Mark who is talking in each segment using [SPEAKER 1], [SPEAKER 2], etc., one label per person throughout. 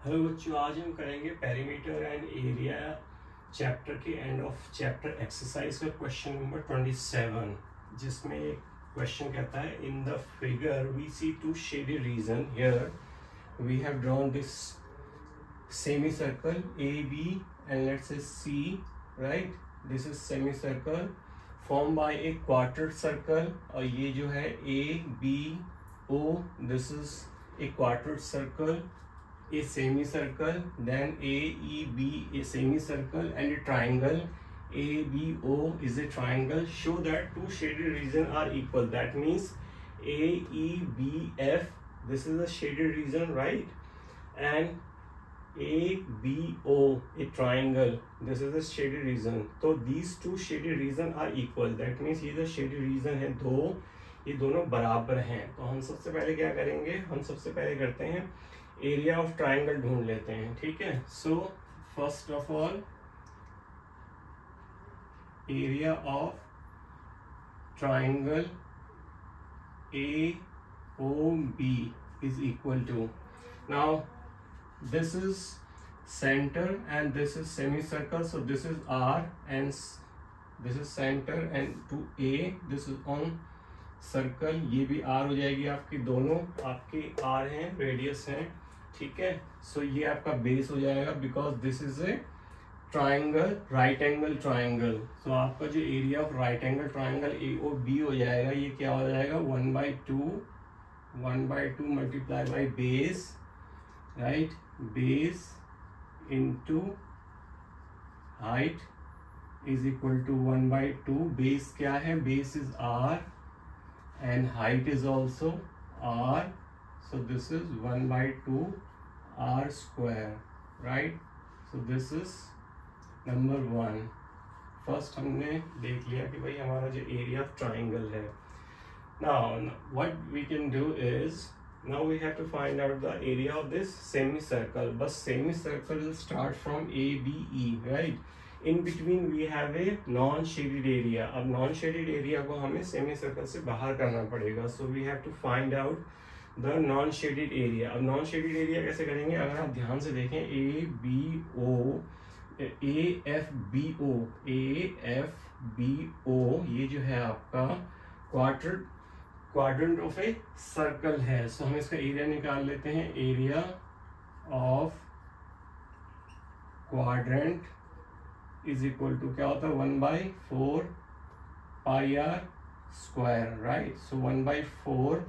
[SPEAKER 1] Hello बच्चों, आज हम करेंगे पेरीमीटर एंड एरिया चैप्टर के एंड ऑफ चैप्टर एक्सरसाइज का क्वेश्चन नंबर 27, जिसमें एक क्वेश्चन कहता है in the figure we see to shaded region here we have drawn this semi circle A B and let's say C, right. This is semi circle form by a quarter circle, और ये जो है A B O, this is a quarter circle, a semicircle, then AEB a semicircle, and a triangle ABO is a triangle. Show that two shaded regions are equal. That means AEBF, this is a shaded region, right? And ABO a triangle, this is a shaded region. So these two shaded regions are equal. That means ये जो shaded region है दो, ये दोनों बराबर हैं। तो हम सबसे पहले क्या करेंगे, हम सबसे पहले करते हैं एरिया ऑफ ट्राइंगल ढूंढ लेते हैं, ठीक है। So first of all area of triangle A O B is equal to, now this is centre and this is semi circle, so this is r and this is centre and to A, this is on circle, ये भी are हो जाएगी आपकी, दोनों आपके are हैं, radius हैं, ठीक है। सो ये आपका बेस हो जाएगा because this is a triangle, right angle triangle. So आपका जो area of right angle triangle A O B हो जाएगा, ये क्या हो जाएगा 1/2 multiply by base, right, base into height is equal to 1/2। Base क्या है, base is R and height is also r, so this is 1/2 r square, right? So this is number 1. First हमने देख लिया कि भाई हमारा जो एरिया ऑफ ट्राइंगल है। now what we can do is now we have to find out the area of this semicircle. बस semicircle will start from ABE, right? In between we have a non shaded area. अब non shaded area को हमें semi circle से बाहर करना पड़ेगा, so we have to find out the non shaded area. अब non shaded area कैसे करेंगे, अगर आप ध्यान से देखें A B O A F B O, ये जो है आपका क्वाड्रेंट ऑफ ए सर्कल है। सो हम इसका एरिया निकाल लेते हैं, area of quadrant is equal to क्या होता है 1/4 पाई आर स्क्वायर, राइट। सो 1/4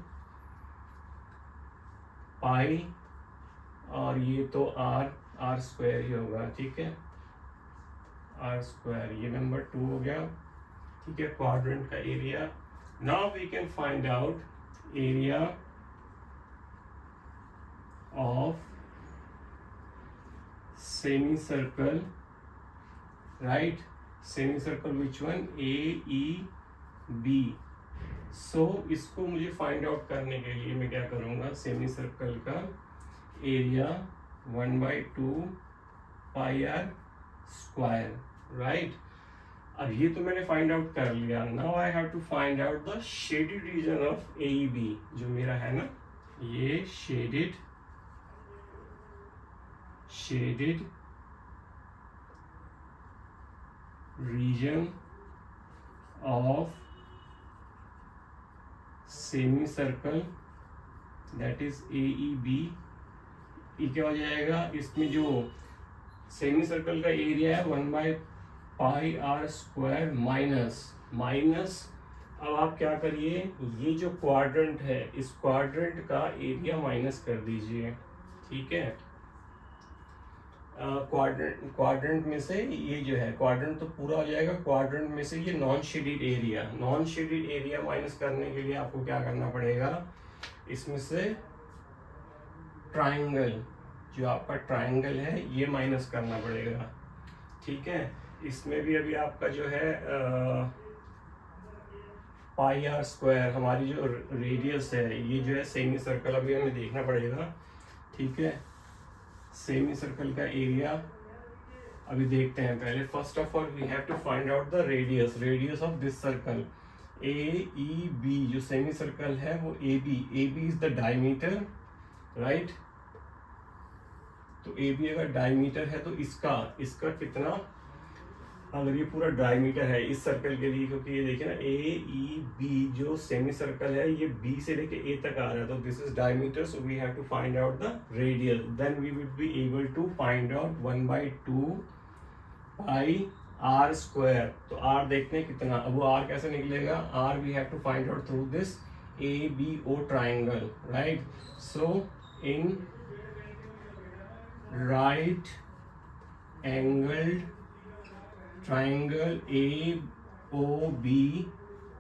[SPEAKER 1] पाई, और ये तो आर स्क्वायर ही होगा, ठीक है, आर स्क्वायर, ये नंबर 2 हो गया, ठीक है, क्वाड्रेंट का area. Now we can find out area of semi circle, right, semicircle which one, AEB। so इसको मुझे फाइंड आउट करने के लिए मैं क्या करूँगा, सेमी सर्कल का area 1/2 pi are square, right. अब ये तो मैंने फाइंड आउट कर लिया। Now I have to find out the shaded region of AEB, जो मेरा है ना, ये shaded region of semicircle, that is AEB। ये क्या हो जाएगा, इसमें जो सेमी सर्कल का एरिया है 1/पाई आर स्क्वायर माइनस, अब आप क्या करिए, ये जो क्वाड्रेंट है इस क्वाड्रेंट का एरिया माइनस कर दीजिए, ठीक है। क्वाड्रेंट में से ये जो है क्वाड्रेंट तो पूरा हो जाएगा, क्वाड्रेंट में से ये नॉन शेडेड एरिया माइनस करने के लिए आपको क्या करना पड़ेगा, इसमें से ट्राइंगल, जो आपका ट्राइंगल है ये माइनस करना पड़ेगा, ठीक है। इसमें भी अभी आपका जो है पाई आर स्क्वायर, हमारी जो रेडियस है, ये जो है सेमी सर्कल, अभी हमें देखना पड़ेगा, ठीक है। सेमी सर्कल का एरिया अभी देखते हैं पहले। First of all we have to find out the radius of this circle AEB, जो सेमी सर्कल है वो AB is the diameter, right. तो ए बी अगर डायमीटर है तो इसका कितना, अगर ये पूरा डायमीटर है इस सर्कल के लिए, क्योंकि ये देखिए ना ए ई बी जो सेमी सर्कल है ये बी से लेके ए तक आ रहा है, तो this is diameter, so we have to find out the radius, then we would be able to find out 1/2 pi are square. तो आर देखते हैं कितना, अब वो आर कैसे निकलेगा, r we have to find out through this A B O triangle, right. So in right angled triangle A O B,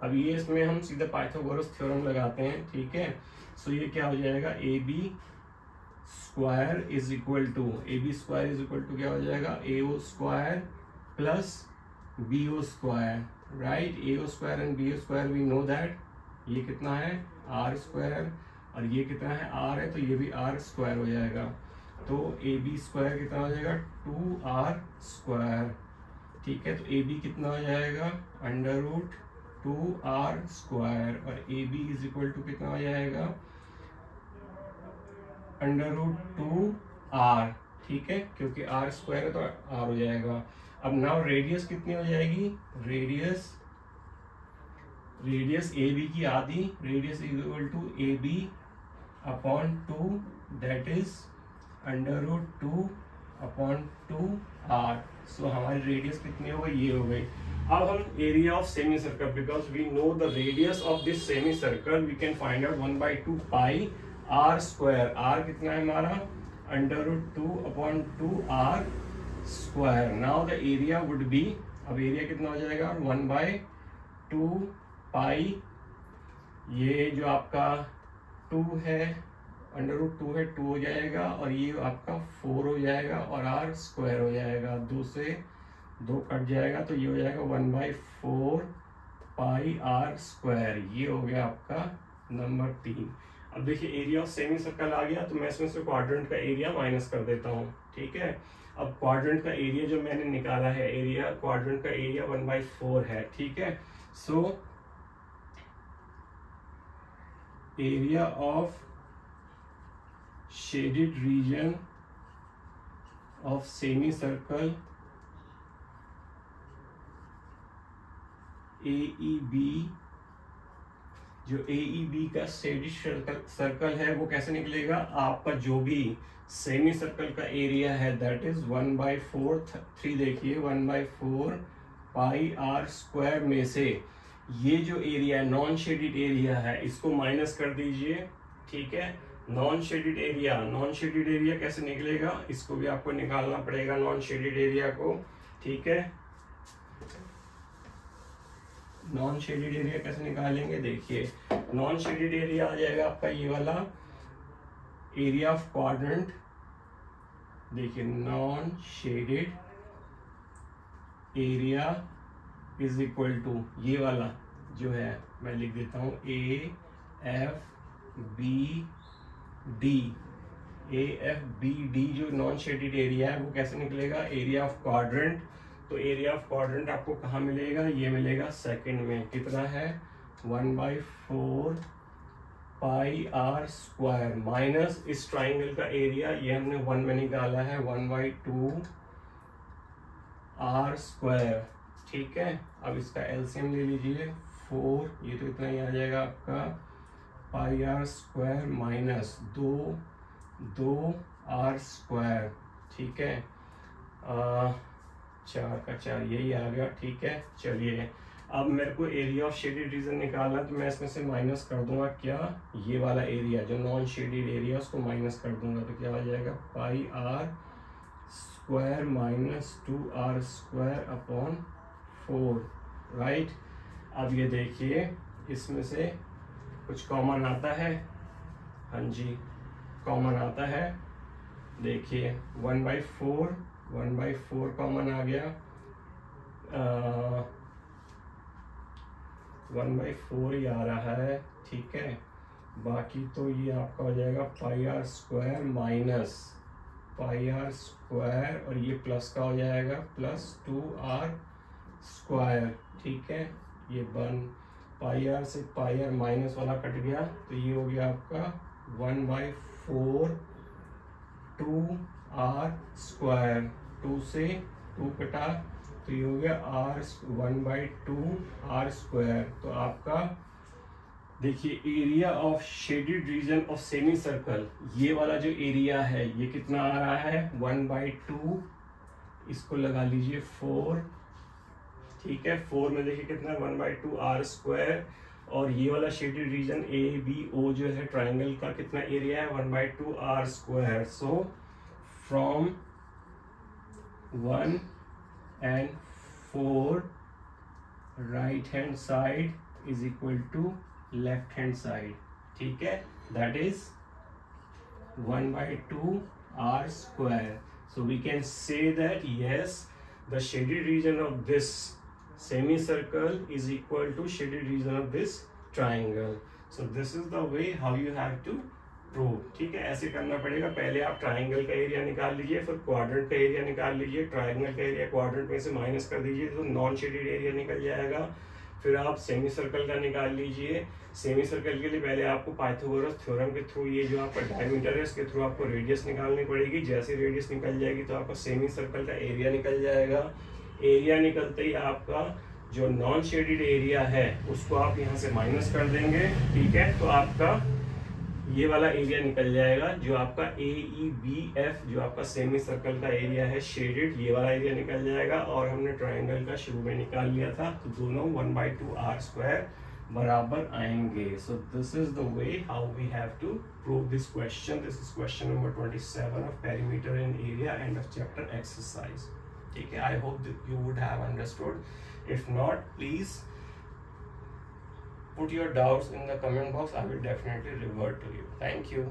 [SPEAKER 1] अब ये इसमें हम सीधा पाइथागोरस थ्योरम लगाते हैं, ठीक है। सो ये क्या हो जाएगा, A B square is equal to क्या हो जाएगा, A O square plus B O square, right. A O square and B O square we know that, ये कितना है आर स्क्वायर, और ये कितना है आर है, तो ये भी आर स्क्वायर हो जाएगा। तो ए बी स्क्वायर कितना हो जाएगा 2r स्क्वायर, ठीक है। तो ए बी कितना हो जाएगा √2r स्क्वायर, और A B is equal to कितना हो जाएगा √2r, ठीक है, क्योंकि r स्क्वायर है तो r हो जाएगा। अब नाउ रेडियस कितनी हो जाएगी, रेडियस ए बी की आधी, radius is equal to A B upon 2, that is √2/2r। सो हमारी रेडियस कितनी हो गई, ये हो गई। अब हम area of semi circle, because we know the radius of this semi circle, we can find out 1/2 pi are square. R कितना है हमारा √2/2r square. Now the area would be, अब एरिया कितना हो जाएगा 1/2 पाई, ये जो आपका 2 है √2 है 2 हो जाएगा, और ये आपका 4 हो जाएगा, और r स्क्वायर हो जाएगा, 2 से 2 कट जाएगा, तो ये हो जाएगा 1/4 पाई r स्क्वायर। ये हो गया आपका नंबर 3। अब देखिए एरिया ऑफ सेमी सर्कल आ गया, तो मैं इसमें से क्वाड्रेंट का एरिया माइनस कर देता हूँ, ठीक है। अब क्वाड्रेंट का एरिया जो मैंने निकाला है, क्वाड्रेंट का एरिया 1/4 है, ठीक है। So area of shaded region of semicircle AEB, जो AEB का शेडेड सर्कल है वो कैसे निकलेगा, आपका जो भी सेमी सर्कल का एरिया है दैट इज 1/4, देखिए 1/4 पाई आर स्क्वायर में से ये जो एरिया नॉन शेडेड एरिया है इसको माइनस कर दीजिए, ठीक है। नॉन शेडेड एरिया कैसे निकलेगा, इसको भी आपको निकालना पड़ेगा नॉन शेडेड एरिया को, ठीक है। नॉन शेडेड एरिया कैसे निकालेंगे, देखिए नॉन शेडेड एरिया आ जाएगा आपका ये वाला एरिया ऑफ क्वाड्रेंट, देखिए non shaded area is equal to ये वाला जो है मैं लिख देता हूं AFBD जो नॉन शेडेड एरिया है वो कैसे निकलेगा, एरिया ऑफ क्वाड्रेंट। तो एरिया ऑफ क्वाड्रेंट आपको कहाँ मिलेगा, ये मिलेगा सेकंड में, कितना है 1/4 पाई आर स्क्वायर माइनस इस ट्राइंगल का एरिया, ये हमने 1 में निकाला है 1/2 आर स्क्वायर, ठीक है। अब इसका एलसीएम ले लीजिए 4, ये तो इतना ही आ जाएगा आपका pi are square minus 2 R square, ठीक है। 4 का 4 यही आ गया, ठीक है। चलिए अब मेरे को एरिया ऑफ शेडेड रीजन निकालना, तो मैं इसमें से माइनस कर दूंगा क्या, ये वाला एरिया जो नॉन शेडेड एरिया उसको माइनस कर दूंगा, तो क्या आ जाएगा pi are square minus 2r square upon 4, right. अब ये देखिए इसमें से कुछ कॉमन आता है, हाँ जी कॉमन आता है, देखिए 1/4 कॉमन आ गया, 1/4 ही आ रहा है, ठीक है। बाकी तो ये आपका हो जाएगा pi are square minus pi are square, और ये प्लस का हो जाएगा प्लस 2r स्क्वायर, ठीक है। ये 1 पाई आर से पाई आर माइनस वाला कट गया, तो ये हो गया आपका 1/4 2 आर स्क्वायर, 2 से 2 कटा तो ये हो गया आर 1/2 आर स्क्वायर। तो आपका देखिए area of shaded region of semi circle, ये वाला जो एरिया है ये कितना आ रहा है 1/2, इसको लगा लीजिए 4, ठीक है। 4 में देखिए कितना 1/2 आर स्क्वायर, और ये वाला shaded region A B O जो है ट्राइंगल का कितना एरिया है 1/2 r square. So from 1 and 4 right hand side is equal to left hand side, ठीक है, that is 1/2 r square. So we can say that yes, the shaded region of this semicircle is equal to shaded region of this triangle. So this is the way how you have to prove, ठीक है। ऐसे करना पड़ेगा, पहले आप triangle का area निकाल लीजिए, फिर क्वाड्रेंट का एरिया निकाल लीजिए, ट्राइंगल का एरिया क्वाड्रेंट में से माइनस कर दीजिए तो नॉन शेडेड एरिया निकल जाएगा। फिर आप सेमी सर्कल का निकाल लीजिए। सेमी सर्कल के लिए पहले आपको पाइथागोरस थ्योरम के थ्रू ये जो आपका डायमीटर है इसके थ्रू आपको रेडियस निकालनी पड़ेगी। जैसे रेडियस निकल जाएगी तो आपका सेमी सर्कल का एरिया निकल जाएगा। एरिया निकलते ही आपका जो नॉन शेडेड एरिया है उसको आप यहाँ से माइनस कर देंगे, ठीक है। तो आपका ये वाला एरिया निकल जाएगा जो आपका AEBF जो आपका सेमी सर्कल का एरिया है शेडेड, ये वाला एरिया निकल जाएगा। और हमने ट्राइंगल का शुरू में निकाल लिया था तो दोनों 1/2 r स्क्वायर बराबर आएंगे। So this is the way how we have to prove this question. This is question number 27 of perimeter and area and of chapter exercise, ठीक है। I hope you would have understood. If not, please put your doubts in the comment box. I will definitely revert to you. Thank you.